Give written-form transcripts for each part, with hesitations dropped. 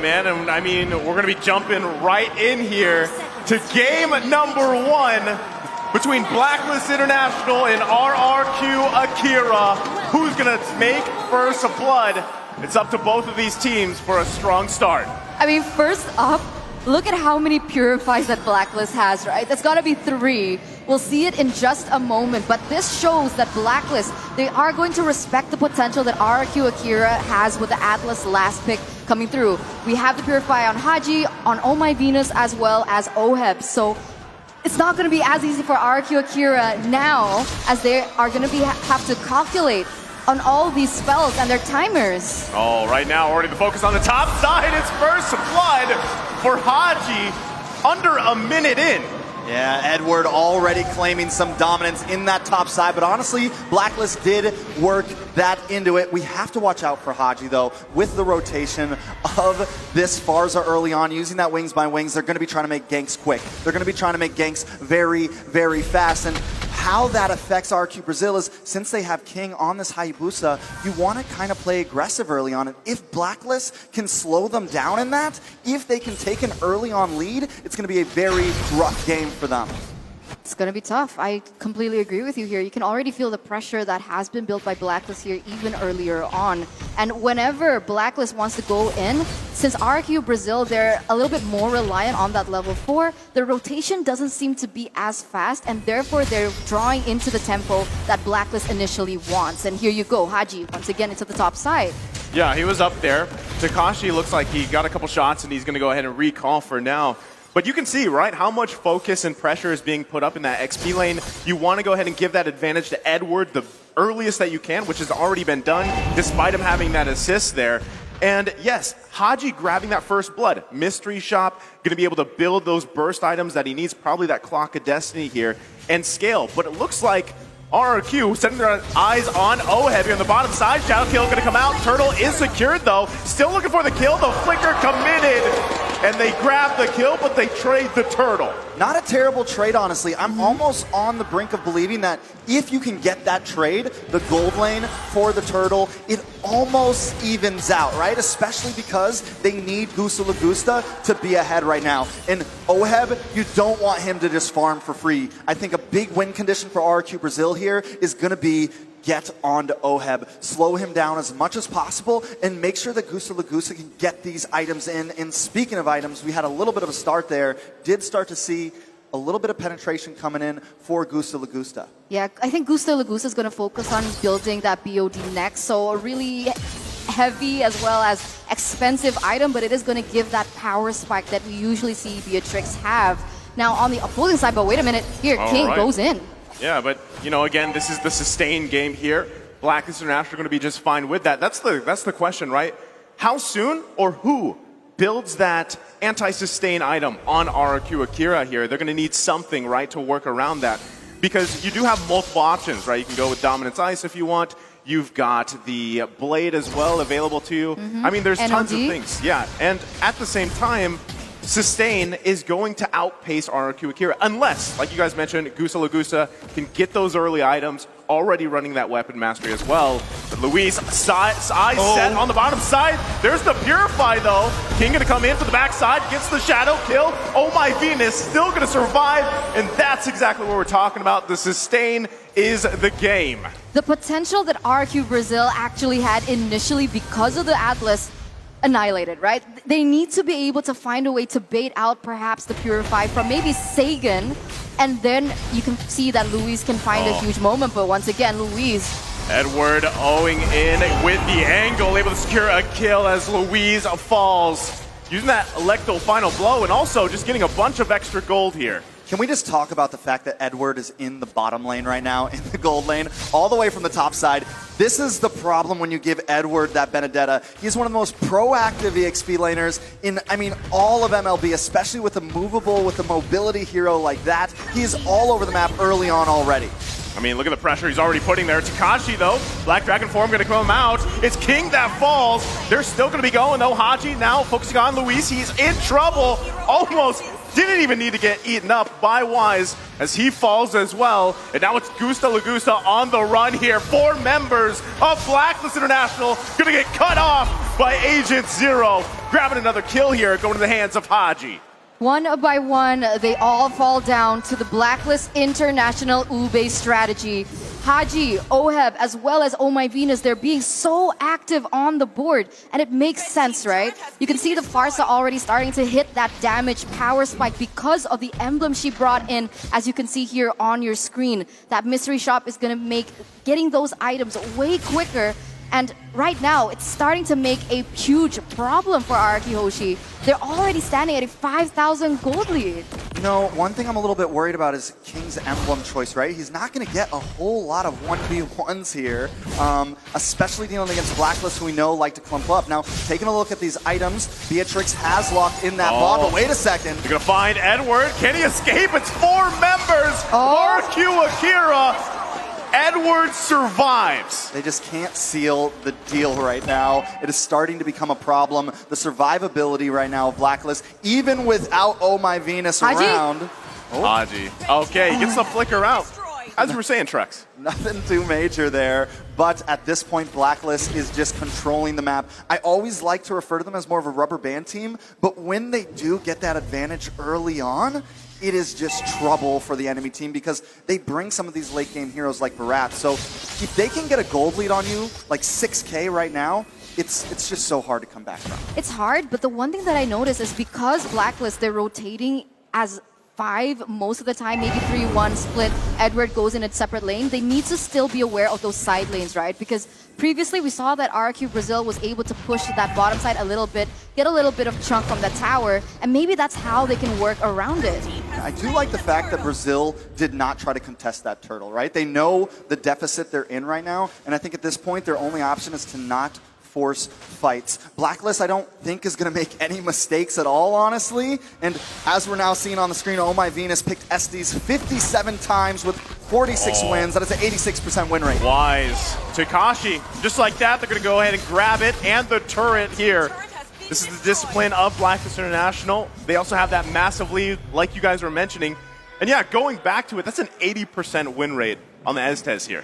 man. And I mean, we're going to be jumping right in here to game number 1 between Blacklist International and RRQ Akira. Who's going to make first blood? It's up to both of these teams for a strong start. I mean, first up, look at how many purifies that Blacklist has, right? That's got to be 3. We'll see it in just a moment, but this shows that Blacklist, they are going to respect the potential that RRQ Akira has with the Atlas last pick coming through. We have the Purify on Haji, on Oh My Venus, as well as Oheb. So it's not going to be as easy for RRQ Akira now, as they are going to have to calculate on all these spells and their timers. Oh, right now, already the focus on the top side. It's first blood for Haji under a minute in. Yeah, Edward already claiming some dominance in that top side, but honestly, Blacklist did work that into it. We have to watch out for Haji, though, with the rotation of this Pharsa early on, using that wings by wings. They're going to be trying to make ganks quick. They're going to be trying to make ganks very, very fast, and how that affects RQ Brazil is, since they have King on this Hayabusa, you want to kind of play aggressive early on. And if Blacklist can slow them down in that, if they can take an early on lead, it's going to be a very rough game for them. It's going to be tough. I completely agree with you here. You can already feel the pressure that has been built by Blacklist here even earlier on. And whenever Blacklist wants to go in, since RQ Brazil, they're a little bit more reliant on that level 4, the rotation doesn't seem to be as fast, and therefore they're drawing into the tempo that Blacklist initially wants. And here you go, Haji, once again into the top side. Yeah, he was up there. Takashi looks like he got a couple shots, and he's going to go ahead and recall for now. But you can see, right, how much focus and pressure is being put up in that XP lane. You want to go ahead and give that advantage to Edward the earliest that you can, which has already been done, despite him having that assist there. And yes, Haji grabbing that first blood. Mystery Shop, going to be able to build those burst items that he needs, probably that Clock of Destiny here, and scale. But it looks like RRQ setting their eyes on Oheb here on the bottom side. Shadow Kill going to come out. Turtle is secured, though. Still looking for the kill. The Flicker committed. And they grab the kill, but they trade the Turtle. Not a terrible trade, honestly. I'm almost on the brink of believing that if you can get that trade, the gold lane for the Turtle, it almost evens out, right? Especially because they need Gusta Lagusta to be ahead right now. And Oheb, you don't want him to just farm for free. I think a big win condition for RQ Brazil here is going to be get onto Oheb, slow him down as much as possible, and make sure that Gusta Lagusta can get these items in. And speaking of items, we had a little bit of a start there. Did start to see a little bit of penetration coming in for Gusta Lagusta. Yeah, I think Gusta Lagusta is going to focus on building that BOD next. So a really heavy as well as expensive item, but it is going to give that power spike that we usually see Beatrix have. Now on the opposing side, but wait a minute, here, King goes in. Yeah, but, you know, again, this is the sustained game here. Blacklist International are going to be just fine with that. That's the question, right? How soon or who builds that anti-sustain item on RRQ Akira here? They're going to need something, right, to work around that. Because you do have multiple options, right? You can go with Dominance Ice if you want. You've got the Blade as well available to you. I mean, there's tons of things. Yeah, and at the same time, Sustain is going to outpace RRQ Akira unless, like you guys mentioned, Gusta Lagusta can get those early items, already running that weapon mastery as well. But Luis, eyes set on the bottom side. There's the Purify, though. King gonna come in for the backside, gets the Shadow Kill. Oh My Venus, still gonna survive, and that's exactly what we're talking about. The Sustain is the game. The potential that RQ Brazil actually had initially because of the Atlas annihilated, right? They need to be able to find a way to bait out perhaps the Purify from maybe Sagan, and then you can see that Luis can find a huge moment, but once again, Luis. Edward owing in with the angle, able to secure a kill as Luis falls. Using that Electro final blow and also just getting a bunch of extra gold here. Can we just talk about the fact that Edward is in the bottom lane right now, in the gold lane, all the way from the top side? This is the problem when you give Edward that Benedetta. He's one of the most proactive EXP laners in, I mean, all of MLB, especially with a movable, with a mobility hero like that. He's all over the map early on already. I mean, look at the pressure he's already putting there. Takashi, though, Black Dragon form going to come out. It's King that falls. They're still going to be going, though. Haji now focusing on Luis. He's in trouble. Almost didn't even need to get eaten up by Wise as he falls as well. And now it's Gusta Lagusta on the run here. 4 members of Blacklist International going to get cut off by Agent Zero. Grabbing another kill here, going to the hands of Haji. One by one, they all fall down to the Blacklist International Ube strategy. Haji, Oheb, as well as Oh My Venus, they're being so active on the board. And it makes sense, right? You can see the Farsa already starting to hit that damage power spike because of the emblem she brought in, as you can see here on your screen. That mystery shop is going to make getting those items way quicker. And right now, it's starting to make a huge problem for RRQ Hoshi. They're already standing at a 5,000 gold lead. You know, one thing I'm a little bit worried about is King's emblem choice, right? He's not going to get a whole lot of 1v1s here, especially dealing against Blacklist, who we know like to clump up. Now, taking a look at these items, Beatrix has locked in that bot, but wait a second. They're going to find Edward. Can he escape? It's 4 members of RRQ Akira. Edward survives. They just can't seal the deal right now. It is starting to become a problem. The survivability right now of Blacklist, even without Oh My Venus around. Haji. Okay, he gets the flicker out. As you were saying, Trex. Nothing too major there, but at this point, Blacklist is just controlling the map. I always like to refer to them as more of a rubber band team, but when they do get that advantage early on, it is just trouble for the enemy team because they bring some of these late game heroes like Barat. So if they can get a gold lead on you, like 6K right now, it's just so hard to come back from. It's hard, but the one thing that I notice is because Blacklist, they're rotating as 5 most of the time, maybe 3-1 split. Edward goes in a separate lane. They need to still be aware of those side lanes, right? Because previously we saw that RRQ Brazil was able to push that bottom side a little bit, get a little bit of chunk from that tower, and maybe that's how they can work around it. I do like the fact that Brazil did not try to contest that turtle, right? They know the deficit they're in right now, and I think at this point their only option is to not force fights. Blacklist, I don't think, is going to make any mistakes at all, honestly. And as we're now seeing on the screen, Oh My Venus picked Estes 57 times with 46 wins. That is an 86% win rate. Wise. Takashi, just like that, they're going to go ahead and grab it and the turret here. This is the discipline of Blacklist International. They also have that massive lead, like you guys were mentioning. And yeah, going back to it, that's an 80% win rate on the Estes here.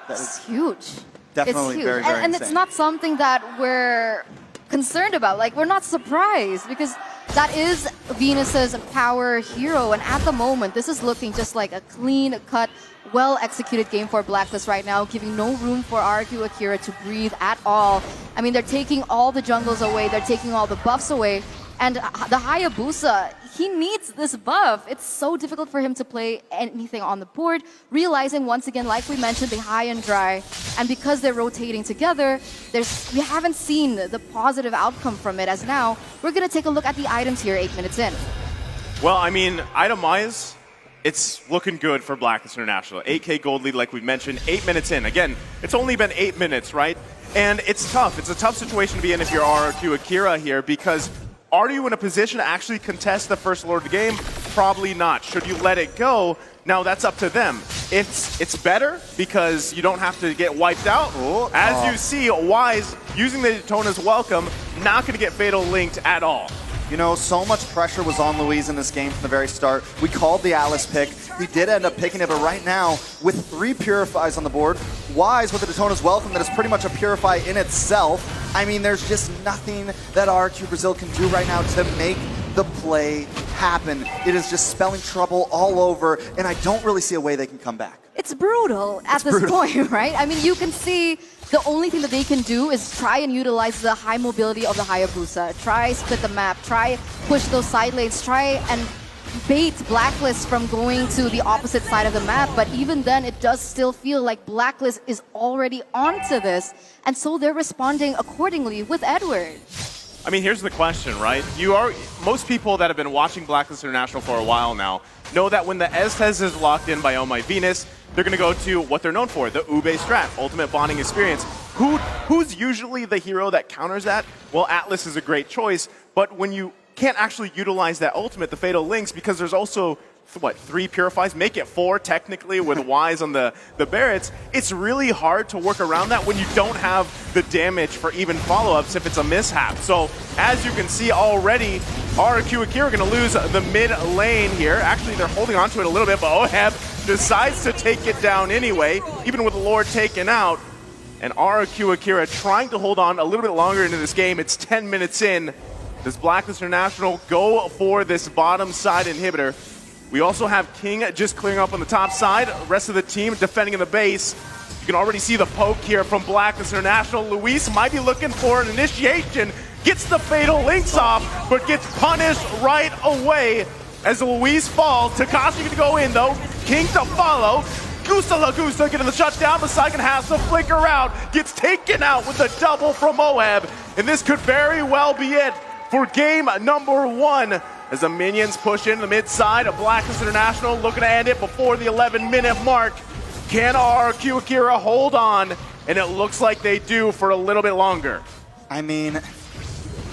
That's huge. Definitely it's huge. very, very and insane. it's not something that we're concerned about. Like, we're not surprised because that is Venus's power hero. And at the moment, this is looking just like a clean-cut, well-executed game for Blacklist right now, giving no room for RRQ Akira to breathe at all. I mean, they're taking all the jungles away. They're taking all the buffs away. And the Hayabusa, he needs this buff. It's so difficult for him to play anything on the board, realizing once again, like we mentioned, the high and dry. And because they're rotating together, we haven't seen the positive outcome from it. As now, we're going to take a look at the items here 8 minutes in. Well, I mean, item-wise, it's looking good for Blacklist International. 8K gold lead, like we mentioned, 8 minutes in. Again, it's only been 8 minutes, right? And it's tough. It's a tough situation to be in if you're RRQ Akira here, because are you in a position to actually contest the first lord of the game? Probably not. Should you let it go? Now that's up to them. It's better because you don't have to get wiped out. As you see, Wise using the Daytona's welcome, not going to get fatal linked at all. You know, so much pressure was on Luis in this game from the very start. We called the Alice pick. He did end up picking it, but right now, with 3 Purifies on the board, Wise with the Daytona's welcome that is pretty much a Purify in itself. I mean, there's just nothing that RRQ Brazil can do right now to make the play happen. It is just spelling trouble all over, and I don't really see a way they can come back. It's brutal at this point, right? I mean, you can see the only thing that they can do is try and utilize the high mobility of the Hayabusa. Try split the map, try push those side lanes, try and bait Blacklist from going to the opposite side of the map. But even then, it does still feel like Blacklist is already onto this. And so they're responding accordingly with Edward. I mean, here's the question, right? Most people that have been watching Blacklist International for a while now know that when the Estes is locked in by Oh My Venus, they're going to go to what they're known for, the Ube strat, ultimate bonding experience. Who's usually the hero that counters that? Well, Atlas is a great choice, but when you can't actually utilize that ultimate, the fatal links, because there's also 3 purifies, make it 4 technically with Wise on the Barretts. It's really hard to work around that when you don't have the damage for even follow-ups if it's a mishap. So as you can see already, RRQ Akira are going to lose the mid lane here. Actually, they're holding on to it a little bit, but Oheb decides to take it down anyway, even with the Lord taken out. And RRQ Akira trying to hold on a little bit longer into this game. It's 10 minutes in. Does Blacklist International go for this bottom side inhibitor? We also have King just clearing up on the top side. The rest of the team defending in the base. You can already see the poke here from Blacklist International. Luis might be looking for an initiation. Gets the fatal links off, but gets punished right away as Luis falls. Takashi to go in though. King to follow. Gusta Lagusta getting the shutdown. The second has to flicker out. Gets taken out with a double from Oheb. And this could very well be it for game number 1. As the minions push in the mid side of Blacklist International, looking to end it before the 11-minute mark. Can RRQ Akira hold on? And it looks like they do for a little bit longer. I mean,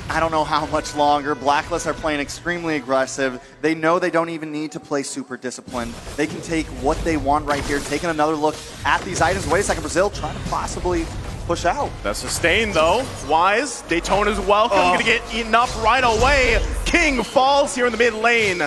I don't know how much longer. Blacklist are playing extremely aggressive. They know they don't even need to play super disciplined. They can take what they want right here. Taking another look at these items. Wait a second, Brazil trying to possibly push out. The sustain though. Wise, Daytona's welcome. Gonna get eaten up right away. King falls here in the mid lane.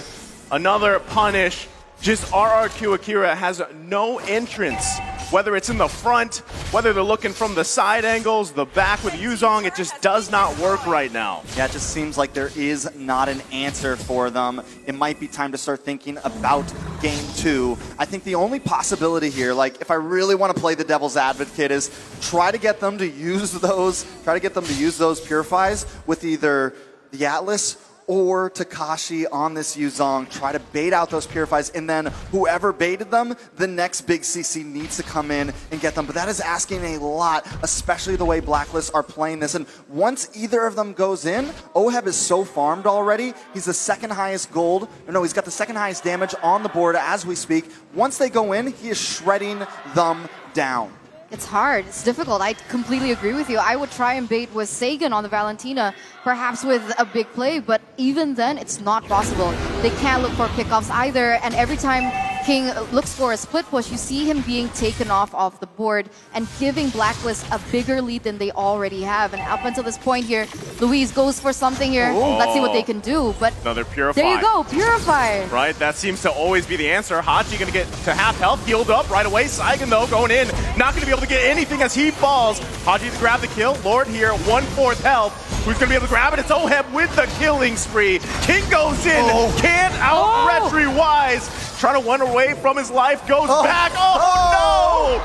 Another punish. Just RRQ Akira has no entrance. Whether it's in the front, whether they're looking from the side angles, the back with Yuzong, it just does not work right now. Yeah, it just seems like there is not an answer for them. It might be time to start thinking about game 2. I think the only possibility here, like if I really want to play the devil's advocate, is try to get them to use those purifies with either the Atlas or Takashi on this Yuzong, try to bait out those purifies, and then whoever baited them, the next big CC needs to come in and get them. But that is asking a lot, especially the way Blacklist are playing this. And once either of them goes in, Oheb is so farmed already. He's the second highest gold. No, he's got the second highest damage on the board as we speak. Once they go in, he is shredding them down. It's hard. It's difficult. I completely agree with you. I would try and bait with Sagan on the Valentina, perhaps with a big play, but even then, it's not possible. They can't look for pickoffs either, and every time King looks for a split push, you see him being taken off the board and giving Blacklist a bigger lead than they already have. And up until this point here, Luis goes for something here. Oh. Let's see what they can do. But another Purify. There you go, Purify. Right, that seems to always be the answer. Haji gonna get to half health, healed up right away. Saigon though going in, not gonna be able to get anything as he falls. Haji to grab the kill. Lord here, 1/4 health. Who's gonna be able to grab it? It's Oheb with the killing spree. King goes in, can't out-retry Wise. Trying to run away from his life, goes back. Oh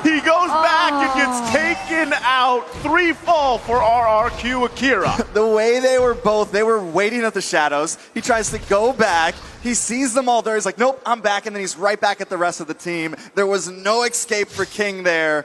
no! He goes back and gets taken out. 3 fall for RRQ Akira. The way they were waiting at the shadows. He tries to go back. He sees them all there. He's like, nope, I'm back. And then he's right back at the rest of the team. There was no escape for King there.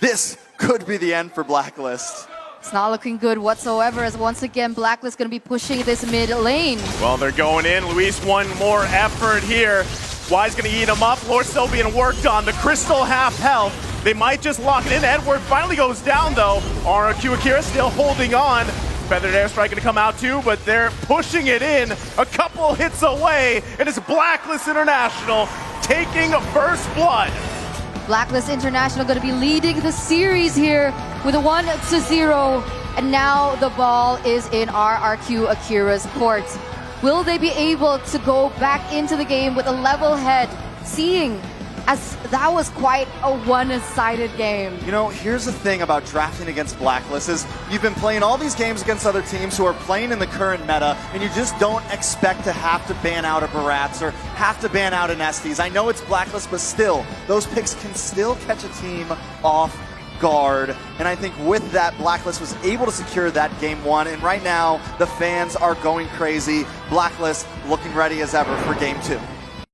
This could be the end for Blacklist. It's not looking good whatsoever, as once again, Blacklist going to be pushing this mid lane. Well, they're going in. Luis, one more effort here. Wise going to eat him up. Lord still being worked on. The Crystal half health. They might just lock it in. Edward finally goes down, though. RRQ Akira still holding on. Feathered Airstrike going to come out, too, but they're pushing it in. A couple hits away, and it's Blacklist International taking first blood. Blacklist International going to be leading the series here with a 1-0. And now the ball is in RRQ Akira's court. Will they be able to go back into the game with a level head, seeing as that was quite a one-sided game? You know, here's the thing about drafting against Blacklist is you've been playing all these games against other teams who are playing in the current meta, and you just don't expect to have to ban out a Barats or have to ban out an Estes. I know it's Blacklist, but still, those picks can still catch a team off guard. And I think with that, Blacklist was able to secure that game 1, and right now, the fans are going crazy. Blacklist looking ready as ever for game 2.